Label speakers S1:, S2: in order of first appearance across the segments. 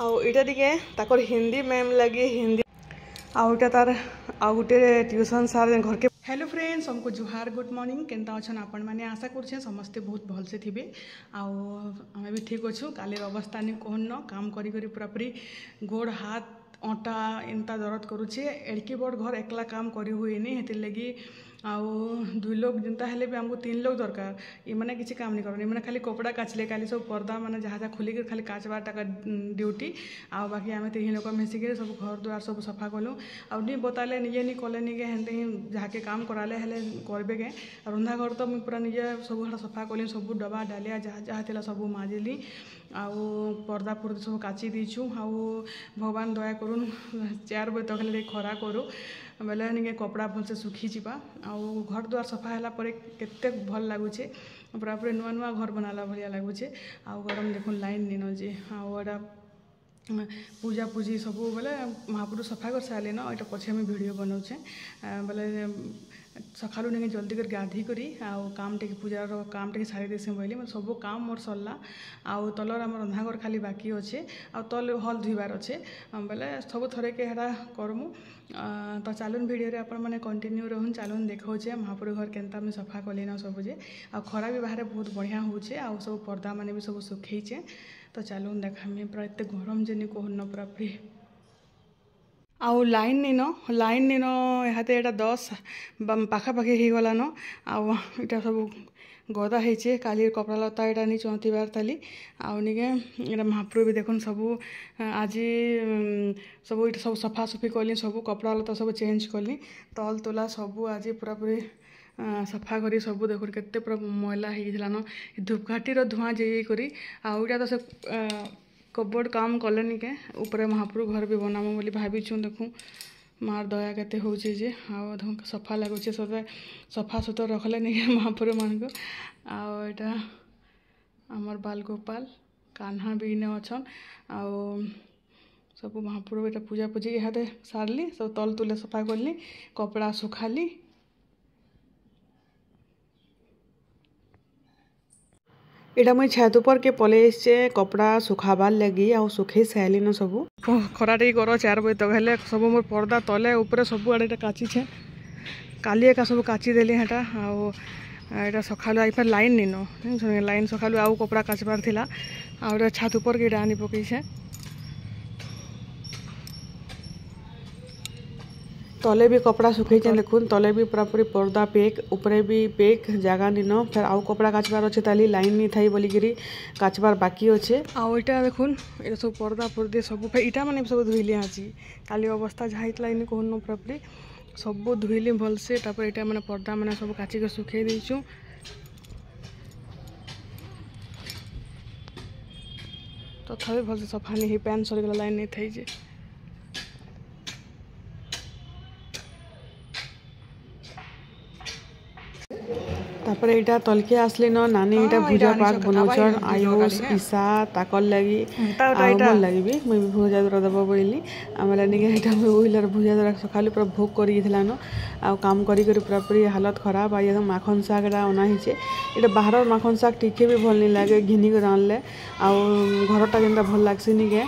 S1: आउ इटा टिके ताकर हिंदी मैम लगे हिंदी आउटा तार आउ गोटे ट्यूशन सार घर के। हेलो फ्रेंड्स हमको जुहार गुड मॉर्निंग केनता अच्छन आपण मैंने आशा करें समस्ते बहुत भलसे थे आम भी ठीक अच्छु काली अवस्था नहीं कहन काम करी पूरापूरी गोड़ हाथ अँटा एंता दर्द करुचे एड़की बड़ घर एकला काम करी हुए हेतिर लगी आउ दुई लोग जिनता हेले भी हमको 3 लोग दरकार ये मैंने किसी काम नहीं करनी मैंने खाली कपड़ा काचले खाली सब पर्दा मैंने जहाँ जहाँ खोलिक खाली काचबार टाका ड्यूटी आ बाकी आम 3 लोग मिसिक सब घर द्वार सब सफा कलु आउ नहीं बताले निजे नहीं कले निके हेनते ही जहाँ के काम कराले हेले करबे के रंधा घर तो मुझे पूरा निजे सब सफा कली सब डबा डालिया जहाँ जहाँ थी सब माजिली आउ पर्दा पुर्दा सब काची दीचु आउ भगवान दया करुन 4 बजे तक हेले खरा करू बेले निके कपड़ा भलसे सुखी जावा आउ घर द्वार सफा है केते भल लगुचे पूरापूरी नुआ नुआ घर बनाला भाया लगुचे आउ गरम देखुन लाइन निन जे आउ एटा पूजा पूजी सब बोले महापुर सफा कर सारे न ये पछे मुझे वीडियो बनाऊे बोले सकालू नहीं जल्दी कर गाधी करी आउ काम टे पूजार काम टे सारी देसी बोली मतलब सब काम मोर सरला आउ तलर आम रंधा घर खाली बाकी अच्छे आउ तल हल धुबार अच्छे बोले सब थरे के हेरा करमु तो चलुन वीडियो आप कंटिन्यू रहन चलुन देखा महापुर घर केनता मुझे सफा कली न सबुजे आ खरा भी बाहर बहुत बढ़िया होचे आउ सब पर्दा मैंने भी सब सुखेचे तो चलुन देखा पूरा एत गरम जे कहन पूरा फ्री आउ लाइन निन इहाते एटा 10 पाखापाखि हो गलान आउ इटा सब गदा होचे काली कपड़ा लता एटा नहीं चौंतीबार ताली आउ निके एटा महाप्रभु भी देखुन सब आज सब इटा सब सफा सुफी कली सब कपड़ा लता सब चेंज कली तल तोला सब आज पूरा पूरी सफा करी सब देख केते पूरा मैला होन धूपकाठी धुआं जे करी आउ इटा तो से कबोर्ड काम कलेनि के ऊपर महाप्रभु घर भी बनामु बोली भावीचु देखूँ मार दया केते होचे जे आउ सफा लगुचे सब सफा सुतर रखले नहीं महाप्रभु मान को आउ एटा आमर बाल गोपाल कान्हा भी इने अच्छन आउ सब महाप्रभु एटा पूजा पूजी इहाते सारली सब तल तुले सफा करली कपड़ा सुखाली इटा मुई छत ऊपर के पले कपड़ा सुखाबार लगी आ सुखे सारे न सब खरा टे कर 4 बजे तक हेले सब मोर पर्दा तले ऊपर सब आड़े काची छे काली एका सब काची देली हेटा आउ सकाल आई फिर लाइन निन लाइन सकाल आउ कपड़ा काचबार थिला आ छत ऊपर के आनी पकई छे तले भी कपड़ा सुखे देखुन तले भी पूरापूरी पर्दा पेक ऊपरे भी पेक जगह निन फिर आउ कपड़ा काचबार अच्छे ताली लाइन नहीं थी बोलिकी काचबार बाकी अच्छे आउ इटा देखुन ये सब पर्दा पर्दे सब फिर इटा मैंने सब धुईली आज काली अवस्था जहाँ होता इन कहून पूरापूरी सब धुईली भलसे तापर इटा मैंने पर्दा मैंने सब काचिक सुखे देचु तथापि भलसे सफा नहीं पैन सरीगला लाइन नहीं थी जे तापर यहाँ तलके आसली न नानी यहाँ भुजा पाक बनाउछन आयुष ईशा ताकल लगी मोर लगी भी मुझे भुजा दूर दब बोली आमला निके यहाँ मुझे ओहिलर भुजा दूर सकाल पूरा भोग कर आ काम करी पूरा पूरी हालत खराब आई एकदम माखन शाग अना ये बाहर माखन शाग टिके भी भल नहीं लगे घिनिक आनले आउ घरटा जेनता भल लगसी निके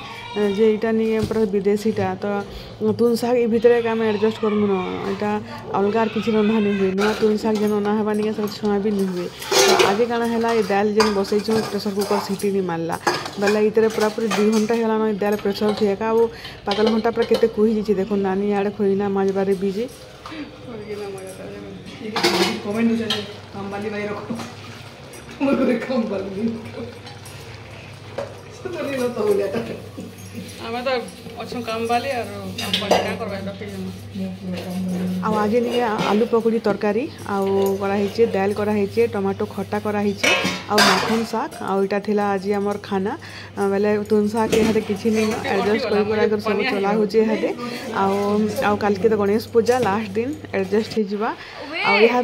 S1: जे इटा नहीं पूरा विदेशीटा तो तुन शाग ये भितर आम एडजस्ट करमु न यहाँ अलगार किसी रंधा नहीं हुए नुआ तुन शाग जेन अना हेबा निके सब छुआ भी नहीं हुए तो आगे काना है ये दाल जेन बसई प्रेसर कुकर सीटी नहीं मारला बेला इतने पूरा पूरी 2 घंटा है दाल प्रेसर थी एका वो पातल घंटा पूरा केते कुही जाइए देखो नानी आड़े खोईना माजबारे बीजी आज नहीं आलू पकड़ी तरकारी आउ दाल कराई टमाटो खट्टा कराई आउ माखन शाग आउटा थिला आज आमर खाना बेले तुन शाग यहाँ किसी नहीं एडजस्ट कर सब चला होते आउ कल के तो गणेश पूजा लास्ट दिन एडजस्ट हो यहाँ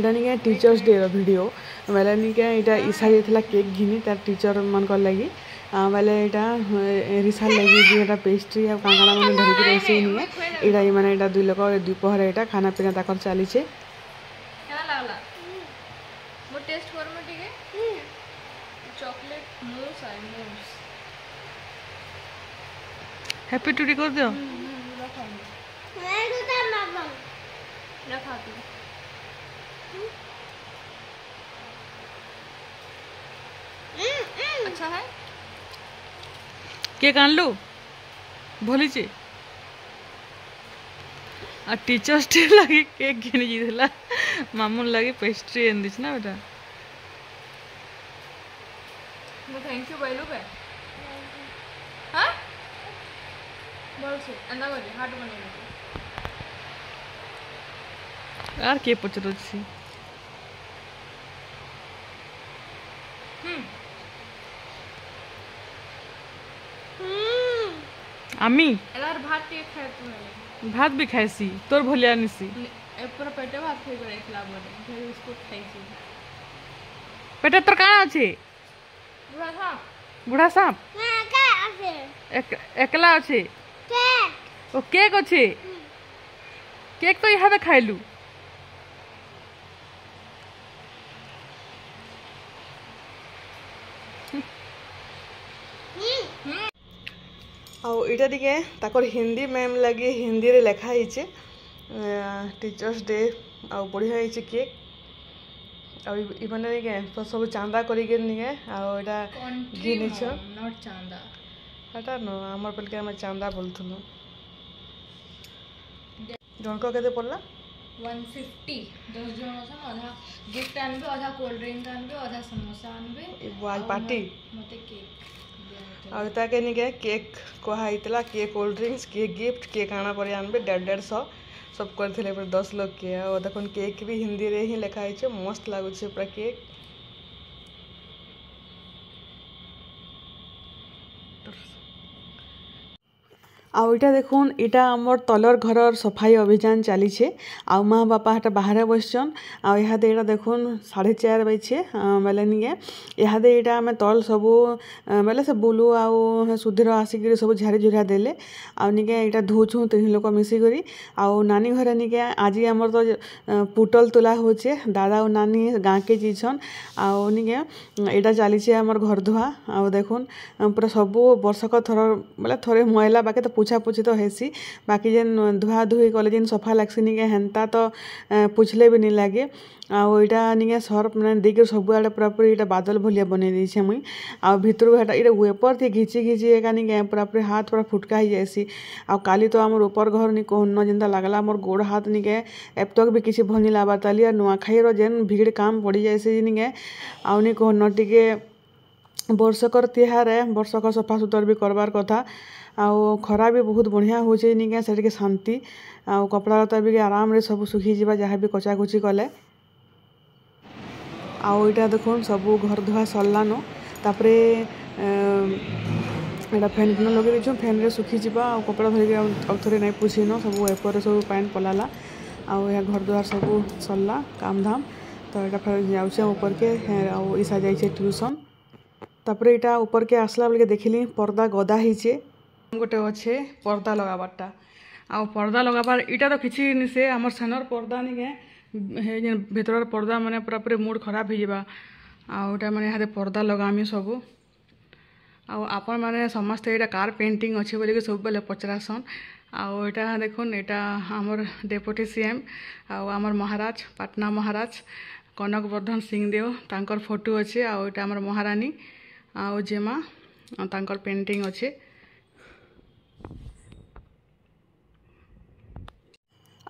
S1: नहीं टीचर्स डे वीडियो बेले नहीं यहाँ ईशा जाता केक घिनी तार टीचर मान लगी बेले यहाँ रिसाल लगी जो पेस्ट्री आ कांकड़ा मैंने धरिकी रोसे नहीं यहाँ मैंने 2 लोक द्विपहर यहाँ खाना पीना तक चली हैप्पी टुडे कर दियो
S2: अच्छा है
S1: केक आनलु भूली आ टीचर्स डे लगी केक घिनी जीला मामून लगी पेस्ट्री एन दिस ना बेटा
S2: थैंक यू बोलू पे हाँ बोल से अंदा बोले हाथ बने
S1: यार के पचरुछि आमी
S2: एलार भात टे खाए तू
S1: भात भी खाइसी तोर भलिया निसी
S2: पूरा पेटे भात खाई करे खिला बोले फिर उसको खाइसी
S1: पेटे तोर काना अछि
S2: बुढ़ा था
S1: बुढ़ा सांप
S2: ना का आसे
S1: एकला अछि
S2: केक
S1: ओ केक अछि केक तो यहाँ खाइलु आउ इटा टिके ताकर हिंदी मैम लगी हिंदी रे लेखा हिचे टीचर्स डे आउ बढ़िया हिचे केक आउ इमने निके तो सब चांदा करी के निके आउ एटा घिनिछ
S2: नॉट चांदा
S1: हटा न हमर पलके हम चांदा बोलथुनु जणको केते पड़ला
S2: 150 10 जन अछन आधा गिफ्ट आनबे आधा कोल्ड ड्रिंक आनबे आधा समोसा आनबे
S1: आज पार्टी
S2: मते केक
S1: और ताके निके केक कहाइतला cake cold drinks cake gift cake आना पर आनबे 150 सब करथिले पर 10 लोग के और देखन केक भी हिंदी रे ही लिखा है मस्त लागु छे पूरा केक आउ इटा देखुन इटा हमर तलर घरर सफाई अभियान चली छे आउ माँ बापा हटा बाहर बसछन आउ इहादे इटा देखुन 4:30 बजे बेले निगे इहादे इटा हमें तल सबू बेले से बुलू आउ सुधीर आसिक सब झाड़ी झुरा देले आउ निगे इटा धोछू 3 लोक मिसी करी आउ नानी घरे निगे आज हमर तो पुटल तुला होचे दादा और नानी गाँ के जीछन आउ निगे इटा चली छे हमर घर धुआ आउ देखुन पूरा सबू वर्षक थर बेले थरे मैला बाके तो पुछा पुछी तो हेसी बाकी जेन धुआ धुई कले जेन सफा लागसी निके हेन्ता तो पुछले भी नहीं लगे आउ इटा निके सर्फ मैंने देकर सब आड़े पूरा पूरी इटा बादल भलिया बने दी मुई आउ भितर हेटा इटा वेपर थी घिची घिची एका निके पूरा पूरी हाथ पूरा फुटका ही जासी आउ काली तो आमर ऊपर घर नि कहन जेनता लागला मोर गोड़ हाथ निके एब तक भी किसी भल नहीं लाबार ताली नुआखाईर जेन भीड़ काम पड़ी जासी निके आउ नि कहन टिके वर्षकर तिहार वर्षक सफा सुतर भी करबार कथा आउ खरा भी बहुत बढ़िया होचे निके से शांति आउ कपड़ा लता भी आराम रे सब सुखी जीवा जहाँ भी कचाकुची कले आउ इटा देखुन सब घर धुआ सरलान तापरे एटा फैन फैन लगे दीछुं फैन रे सुखी जीवा आउ कपड़ा धरिक आउ थरे नहीं पुछिन सब एपर सब पानी पलाला आउ यह घर द्वार सब सरला काम धाम तो यहाँ फिर जाऊे ऊपर के आउ ईसा जाइए ट्यूशन तापरे इटा ऊपर के आसला बेल के देखिली पर्दा गदा हिचे गोटे अच्छे पर्दा लगाबारटा आउ पर्दा लगाबार इटा तो किसी नि से आमर सेनर पर्दा निके भीतर पर्दा माने पूरा पूरी मूड खराब हो जावा आउटा माने यहाँ पर्दा लगामी सबू आउ आपण माने समस्ते इटा कार पेंटिंग अच्छे बोलिक सब बेले पचरासन आउ इटा देखुन इटा आमर डेपुटी सीएम आउ आमर महाराज पाटना महाराज कनक वर्धन सिंहदेव तांकर फोटो अच्छे आउ इटा आमर महारानी आउ जेमा तांकर पेंटिंग अच्छे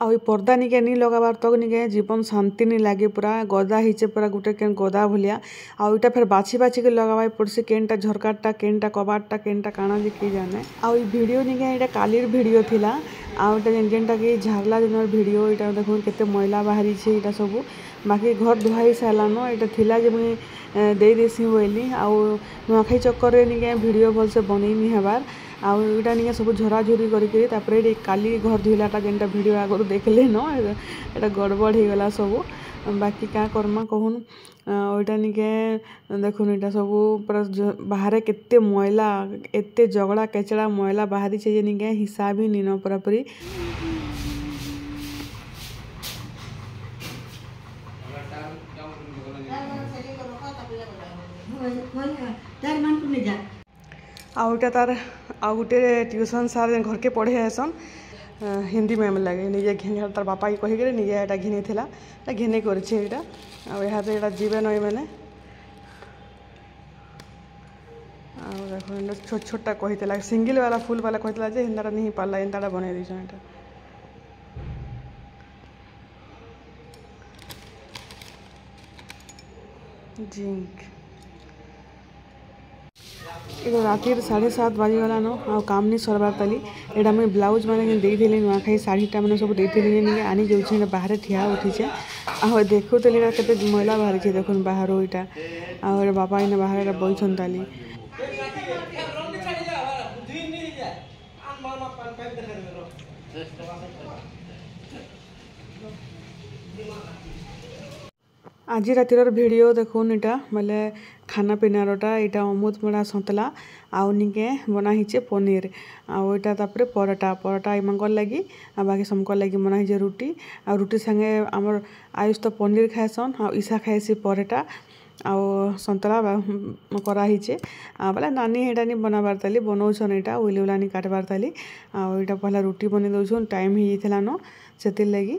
S1: आउ पर्दा निके नहीं लगाबार तक निके जीवन शांति नहीं लगे पूरा गदा हिचे पूरा गोटे केन गदा भलिया आउ इटा फिर बाछी बाछी के लगाबाई पड़सी केनटा झरकाटा केनटा कबाटा केनटा काना जे के जाने आउ ई वीडियो निके इटा कालीर वीडियो थिला आउ इटा जेनटा कि झारला दिनर वीडियो इटा देखो केते मैला बाहरी छे इटा सब बाकी घर धुआई सालान इटा थिला जे मुई दे देसी बोली आउ नुआखाई चक्कर रे निके वीडियो भल से बनै नहीं हेबार आउ इटा निके सब झराझुरी करी तापरे काली घर धुलाटा जेनटा वीडियो आगु देखले न एटा गड़बड़ हो गला सब बाकी क्या करमा कहून ओइटा निके देखुन इटा सब पूरा बाहर केते मैला एते झगड़ा केचड़ा मैला बाहरी छे जे निके हिसाब ही नहीं न पूरा पूरी आउटा तार आउ गोटे ट्यूशन सार घर के पढ़े आसन हिंदी मैम लगे निजे घिन तार बापा की कहीकि निजे यहाँ घिनी घिनी कर जीवे नई मैंने देख छोट छोटा कही सिंगल वाला फुल वाला कहता हिंदा नहीं पार्ला हिंदा बनई दी यहाँ जिंक रातिर 7:30 बाजीगला न आ काम नहीं सरबार ताली एटा मुझे ब्लाउज मैंने देती नुआखाई शाढ़ीटा मैंने सब देती आनी जाऊँ बाहर ठिया उठीचे आ देखुली के मैला बाहरी देख बाहर यहाँ आ बापा इन बाहर बैठन ताली आज रातिर वीडियो देखुन इटा बोले खाना पीनारटा यहाँ अमृत मड़ा सतला आउ निके बना हिचे पनीर आटा तापर पराटा एमंकर लगी आ बाकी समकर लगी बना हिचे रुटी आ रुटी संगे आमर आयुष तो पनीर खाएसन आ ईशा खाएसी पराटा आउ सतला कराहीचे बोले नानी हेटा नहीं बनाबार ताली बनाऊन यहाँ उइली उलानी काटबार ताली आटा पहला रुटी बन दौन टाइम हो जाता न से लगी